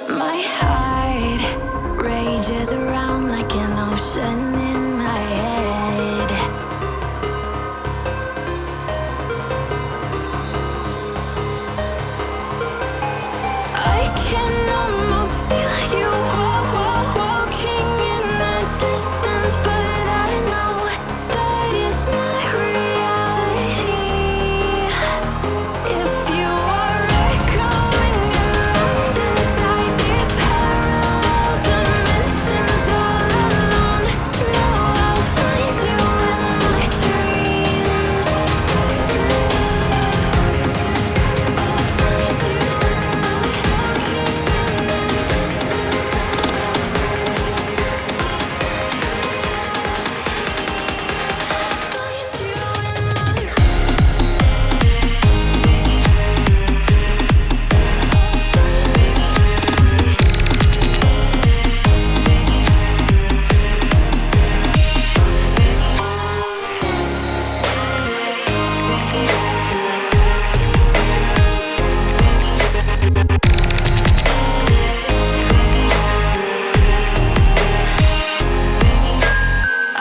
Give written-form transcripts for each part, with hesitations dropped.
My heart rages around like an ocean in my head. I can almost feel you walking in the distance, but I know that it's not reality. If you are echoing around inside these parallel dimensions all alone, know I'll find you in my dreams. I'll find you in my walking in the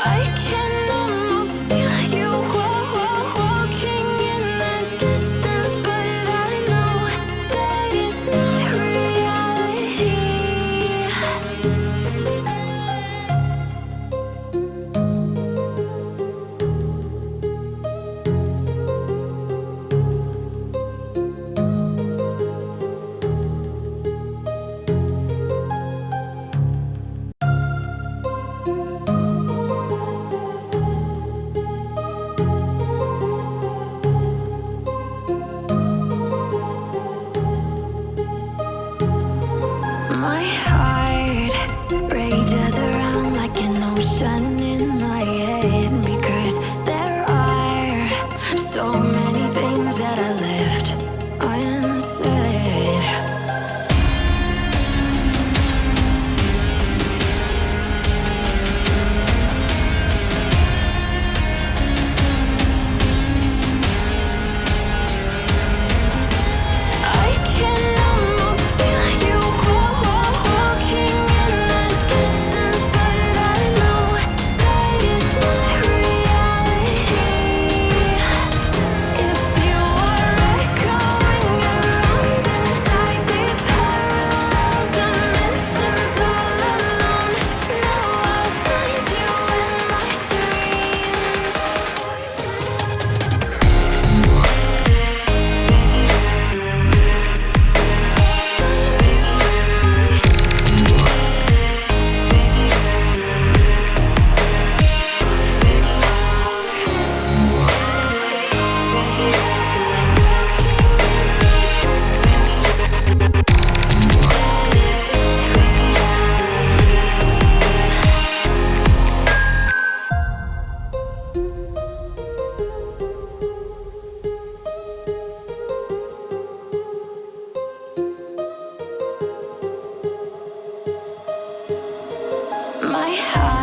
I can almost feel you walking in the distance, but I know that it's not reality. My heart rages around like an ocean in my head, because there are so many things that I left unsaid. I can almost feel you walking in the distance, but I know that it's not reality. If you are echoing around inside these parallel dimensions all alone, know I'll find you in my dreams. My heart